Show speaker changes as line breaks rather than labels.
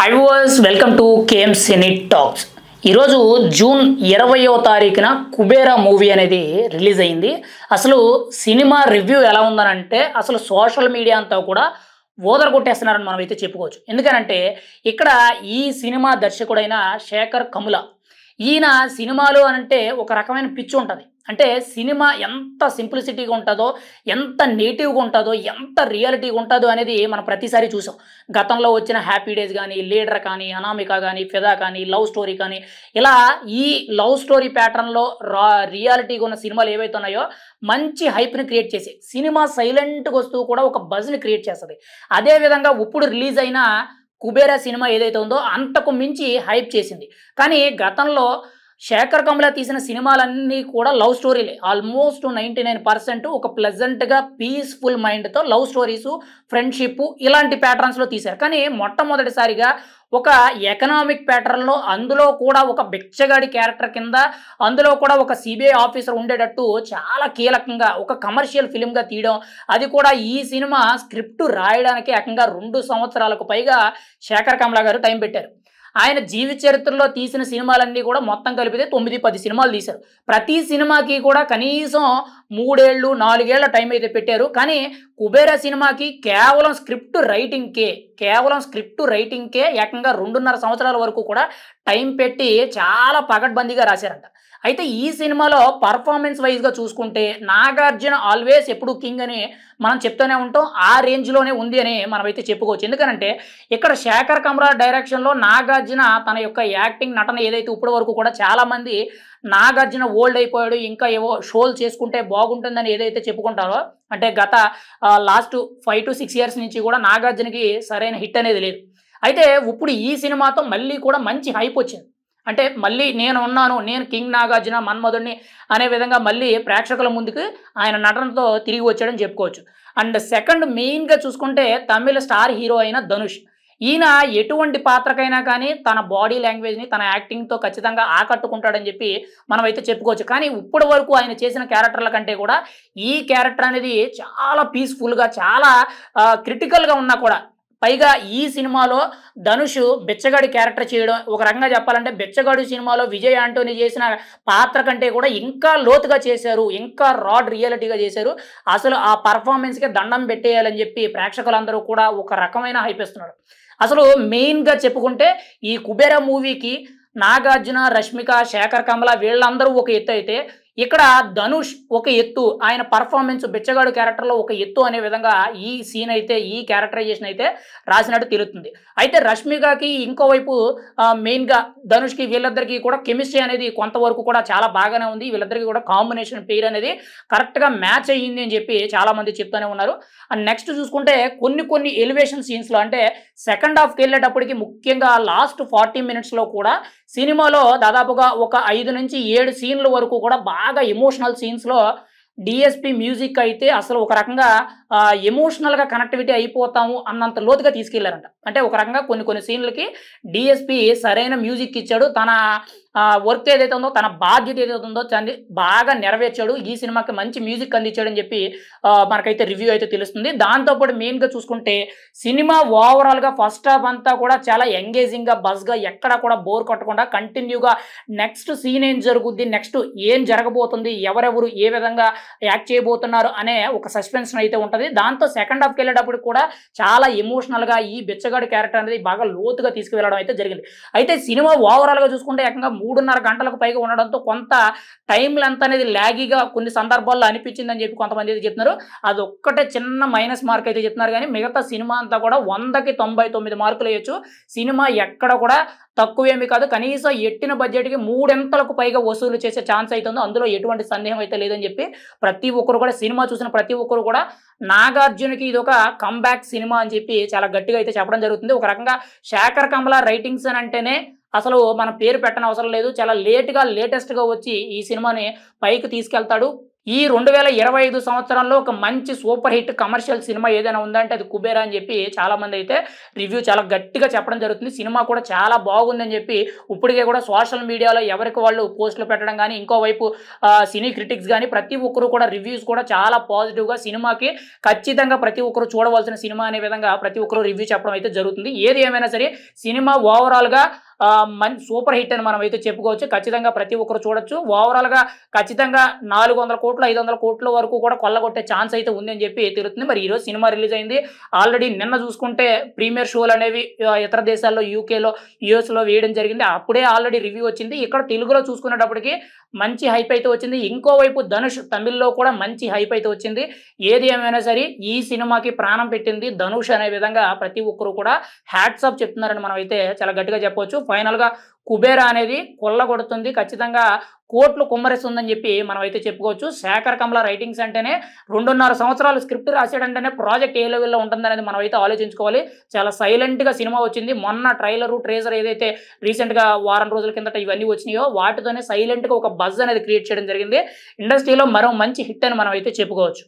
High was welcome to KM cine talks. ఈరోజు June 20వ తారీఖున కుబేరా మూవీ అనేది రిలీజ్ అయింది. అసలు సినిమా రివ్యూ ఎలా ఉందనంటే అసలు సోషల్ మీడియా అంతా కూడా ఓదర కొట్టేస్తున్నారని మనం అయితే చెప్పుకోవచ్చు. ఎందుకనంటే ఇక్కడ ఈ సినిమా దర్శకుడైన శేఖర్ కముల, ఈయన సినిమాలు అనంటే ఒక రకమైన పిచ్చి ఉంటుంది. అంటే సినిమా ఎంత సింప్లిసిటీగా ఉంటుందో, ఎంత నేటివ్గా ఉంటుందో, ఎంత రియాలిటీగా ఉంటుందో అనేది మనం ప్రతిసారి చూసాం. గతంలో వచ్చిన హ్యాపీ డేస్ కానీ, లీడర్ కానీ, అనామిక కానీ, ఫిదా కానీ, లవ్ స్టోరీ కానీ, ఇలా ఈ లవ్ స్టోరీ ప్యాటర్న్లో రియాలిటీగా ఉన్న సినిమాలు ఏవైతే ఉన్నాయో మంచి హైప్ని క్రియేట్ చేసి సినిమా సైలెంట్గా వస్తూ కూడా ఒక బజ్ని క్రియేట్ చేస్తుంది. అదేవిధంగా ఇప్పుడు రిలీజ్ అయిన కుబేరా సినిమా ఏదైతే ఉందో అంతకు మించి హైప్ చేసింది. కానీ గతంలో శేఖర్ కమ్ల తీసిన సినిమాలన్నీ కూడా లవ్ స్టోరీలే. ఆల్మోస్ట్ 99% ఒక ప్లెజెంట్గా పీస్ఫుల్ మైండ్తో లవ్ స్టోరీసు, ఫ్రెండ్షిప్ ఇలాంటి ప్యాటర్న్స్లో తీశారు. కానీ మొట్టమొదటిసారిగా ఒక ఎకనామిక్ ప్యాటర్న్లో, అందులో కూడా ఒక బిచ్చగాడి క్యారెక్టర్ కింద, అందులో కూడా ఒక సిబిఐ ఆఫీసర్ ఉండేటట్టు చాలా కీలకంగా ఒక కమర్షియల్ ఫిలింగా తీయడం, అది కూడా ఈ సినిమా స్క్రిప్ట్ రాయడానికి ఏకంగా 2 సంవత్సరాలకు పైగా శేఖర్ కమ్ల గారు టైం పెట్టారు. ఆయన జీవిత చరిత్రలో తీసిన సినిమాలన్నీ కూడా మొత్తం కలిపితే 9-10 సినిమాలు తీశారు. ప్రతి సినిమాకి కూడా కనీసం 3 ఏళ్ళు 4 ఏళ్ల టైం అయితే పెట్టారు. కానీ కుబేరా సినిమాకి కేవలం స్క్రిప్ట్ రైటింగ్కే ఏకంగా 2.5 సంవత్సరాల వరకు కూడా టైం పెట్టి చాలా పగడ్బందీగా రాశారంట. అయితే ఈ సినిమాలో పర్ఫార్మెన్స్ వైజ్గా చూసుకుంటే నాగార్జున ఆల్వేస్ ఎప్పుడు కింగ్ అని మనం చెప్తూనే ఉంటాం. ఆ రేంజ్లోనే ఉంది అని మనమైతే చెప్పుకోవచ్చు. ఎందుకనంటే ఇక్కడ శేఖర్ కమ్ల డైరెక్షన్లో నాగార్జున తన యొక్క యాక్టింగ్, నటన ఏదైతే ఇప్పటి వరకు కూడా చాలామంది నాగార్జున ఓల్డ్ అయిపోయాడు, ఇంకా ఏవో షోలు చేసుకుంటే బాగుంటుందని ఏదైతే చెప్పుకుంటారో, అంటే గత లాస్ట్ 5 to 6 years నుంచి కూడా నాగార్జునకి సరైన హిట్ అనేది లేదు. అయితే ఇప్పుడు ఈ సినిమాతో మళ్ళీ కూడా మంచి హైప్ వచ్చింది. అంటే మళ్ళీ నేను కింగ్ నాగార్జున, మన్మధుడిని అనే విధంగా మళ్ళీ ప్రేక్షకుల ముందుకు ఆయన నటనతో తిరిగి వచ్చాడని చెప్పుకోవచ్చు. అండ్ సెకండ్ మెయిన్గా చూసుకుంటే తమిళ స్టార్ హీరో అయిన ధనుష్. ఈయన ఎటువంటి పాత్రకైనా కానీ తన బాడీ లాంగ్వేజ్ని, తన యాక్టింగ్తో ఖచ్చితంగా ఆకట్టుకుంటాడని చెప్పి మనమైతే చెప్పుకోవచ్చు. కానీ ఇప్పటి వరకు ఆయన చేసిన క్యారెక్టర్ల కంటే కూడా ఈ క్యారెక్టర్ అనేది చాలా పీస్ఫుల్గా, చాలా క్రిటికల్గా ఉన్నా కూడా, పైగా ఈ సినిమాలో ధనుష్ బిచ్చగాడి క్యారెక్టర్ చేయడం, ఒక రకంగా చెప్పాలంటే బిచ్చగాడి సినిమాలో విజయ్ ఆంటోనీ చేసిన పాత్ర కంటే కూడా ఇంకా లోతుగా చేశారు, ఇంకా రాడ్ రియాలిటీగా చేశారు. అసలు ఆ పర్ఫార్మెన్స్కి దండం పెట్టేయాలని చెప్పి ప్రేక్షకులందరూ కూడా ఒక రకమైన హైప్ ఇస్తున్నారు. అసలు మెయిన్గా చెప్పుకుంటే ఈ కుబేరా మూవీకి నాగార్జున, రష్మిక, శేఖర్ కమ్ల వీళ్ళందరూ ఒక ఎత్తు అయితే, ఇక్కడ ధనుష్ ఒక ఎత్తు, ఆయన పర్ఫార్మెన్స్ బిచ్చగాడు క్యారెక్టర్లో ఒక ఎత్తు అనే విధంగా ఈ సీన్ అయితే, ఈ క్యారెక్టరైజేషన్ అయితే రాసినట్టు తెలుస్తుంది. అయితే రష్మికకి ఇంకోవైపు మెయిన్గా ధనుష్కి వీళ్ళిద్దరికీ కూడా కెమిస్ట్రీ అనేది కొంతవరకు కూడా చాలా బాగానే ఉంది. వీళ్ళిద్దరికీ కూడా కాంబినేషన్ పేర్ అనేది కరెక్ట్గా మ్యాచ్ అయ్యింది అని చెప్పి చాలామంది చెప్తూనే ఉన్నారు. అండ్ నెక్స్ట్ చూసుకుంటే కొన్ని ఎలివేషన్ సీన్స్లో, అంటే సెకండ్ హాఫ్కి వెళ్ళేటప్పటికి ముఖ్యంగా లాస్ట్ 40 minutesలో కూడా సినిమాలో దాదాపుగా ఒక 5 నుంచి 7 సీన్ల వరకు కూడా బాగా ఎమోషనల్ సీన్స్లో డిఎస్పి మ్యూజిక్ అయితే అసలు ఒక రకంగా ఎమోషనల్గా కనెక్టివిటీ అయిపోతాము అన్నంత లోతుగా తీసుకెళ్లారంట. అంటే ఒక రకంగా కొన్ని సీన్లకి డిఎస్పి సరైన మ్యూజిక్ ఇచ్చాడు. తన వర్క్ ఏదైతే ఉందో, తన బాధ్యత ఏదైతే ఉందో దాన్ని బాగా నెరవేర్చాడు. ఈ సినిమాకి మంచి మ్యూజిక్ అందించాడని చెప్పి మనకైతే రివ్యూ అయితే తెలుస్తుంది. దాంతోపాటు మెయిన్గా చూసుకుంటే సినిమా ఓవరాల్గా ఫస్ట్ హాఫ్ అంతా కూడా చాలా ఎంగేజింగ్గా, బజ్గా, ఎక్కడ కూడా బోర్ కొట్టకుండా కంటిన్యూగా నెక్స్ట్ సీన్ ఏం జరుగుద్ది, నెక్స్ట్ ఏం జరగబోతుంది, ఎవరెవరు ఏ విధంగా యాక్ట్ చేయబోతున్నారు అనే ఒక సస్పెన్స్ అయితే ఉంటుంది. దాంతో సెకండ్ హాఫ్కి వెళ్ళేటప్పుడు కూడా చాలా ఎమోషనల్గా ఈ బిచ్చగాడి క్యారెక్టర్ అనేది బాగా లోతుగా తీసుకువెళ్ళడం అయితే జరిగింది. అయితే సినిమా ఓవరాల్గా చూసుకుంటే ఏకంగా 3.5 గంటలకు పైగా ఉండడంతో కొంత టైం లెంత్ అనేది లాగీగా కొన్ని సందర్భాల్లో అనిపించిందని చెప్పి కొంతమంది అయితే చెప్తున్నారు. అది ఒక్కటే చిన్న మైనస్ మార్క్ అయితే చెప్తున్నారు. కానీ మిగతా సినిమా అంతా కూడా 100కి 99 మార్కులు వేయచ్చు. సినిమా ఎక్కడ కూడా తక్కువేమీ కాదు. కనీసం ఎట్టిన బడ్జెట్కి 3 పైగా వసూలు చేసే ఛాన్స్ అవుతుందో అందులో ఎటువంటి సందేహం అయితే లేదని చెప్పి ప్రతి ఒక్కరు కూడా, సినిమా చూసిన ప్రతి ఒక్కరు కూడా నాగార్జునకి ఇది ఒక కంబ్యాక్ సినిమా అని చెప్పి చాలా గట్టిగా అయితే చెప్పడం జరుగుతుంది. ఒక రకంగా శేఖర్ కమ్ల రైటింగ్స్ అని అంటేనే అసలు మన పేరు పెట్టనవసరం లేదు. చాలా లేటెస్ట్గా వచ్చి ఈ సినిమాని పైకి తీసుకెళ్తాడు. ఈ 2025 సంవత్సరంలో ఒక మంచి సూపర్ హిట్ కమర్షియల్ సినిమా ఏదైనా ఉందంటే అది 'కుబేరా' అని చెప్పి చాలామంది అయితే రివ్యూ చాలా గట్టిగా చెప్పడం జరుగుతుంది. సినిమా కూడా చాలా బాగుందని చెప్పి ఇప్పటికే కూడా సోషల్ మీడియాలో ఎవరికి వాళ్ళు పోస్టులు పెట్టడం గానీ, ఇంకోవైపు సినీ క్రిటిక్స్ గానీ ప్రతి ఒక్కరు కూడా రివ్యూస్ కూడా చాలా పాజిటివ్‌గా సినిమాకి ఖచ్చితంగా ప్రతి ఒక్కరు చూడవలసిన సినిమా అనే విధంగా ప్రతి ఒక్కరు రివ్యూ చెప్పడం అయితే జరుగుతుంది. ఏది ఏమైనా సరే సినిమా ఓవరాల్‌గా మంచి సూపర్ హిట్ అని మనమైతే చెప్పుకోవచ్చు. ఖచ్చితంగా ప్రతి ఒక్కరు చూడొచ్చు. ఓవరాల్‌గా ఖచ్చితంగా 400,00,00,000, 500,00,00,000 వరకు కూడా కొల్లగొట్టే ఛాన్స్ అయితే ఉంది అని చెప్పి తెలుస్తుంది. మరి ఈరోజు సినిమా రిలీజ్ అయింది. ఆల్రెడీ నిన్న చూసుకుంటే ప్రీమియర్ షోలనేవి ఇతర దేశాల్లో యూకేలో, యూఎస్‌లో వేయడం జరిగింది. అప్పుడే ఆల్రెడీ రివ్యూ వచ్చింది. ఇక్కడ తెలుగులో చూసుకునేటప్పటికి మంచి హైప్ అయితే వచ్చింది. ఇంకోవైపు 'ధనుష్' తమిళ్‌లో కూడా మంచి హైప్ అయితే వచ్చింది. ఏది ఏమైనా సరే ఈ సినిమాకి ప్రాణం పెట్టింది 'ధనుష్' అనే విధంగా ప్రతి ఒక్కరు కూడా హ్యాట్స్ ఆఫ్ చెప్తున్నారని మనమైతే చాలా గట్టిగా చెప్పొచ్చు. ఫైనల్‌గా 'కుబేరా' అనేది కొల్లగొడుతుంది. ఖచ్చితంగా కోట్లు కుమ్మరిస్తుందని చెప్పి మనమైతే చెప్పుకోవచ్చు. శేఖర్ కమ్ల రైటింగ్స్ అంటేనే 2.5 సంవత్సరాలు స్క్రిప్ట్ రాసాడంటేనే ప్రాజెక్ట్ ఏ లెవెల్‌లో ఉంటుందనేది మనమైతే ఆలోచించుకోవాలి. చాలా సైలెంట్‌గా సినిమా వచ్చింది. మొన్న ట్రైలరు, ట్రేజర్ ఏదైతే రీసెంట్‌గా వారం రోజుల కిందట ఇవన్నీ వచ్చినాయో వాటితోనే సైలెంట్‌గా ఒక బజ్ అనేది క్రియేట్ చేయడం జరిగింది. ఇండస్ట్రీలో మరో మంచి హిట్ అని మనమైతే చెప్పుకోవచ్చు.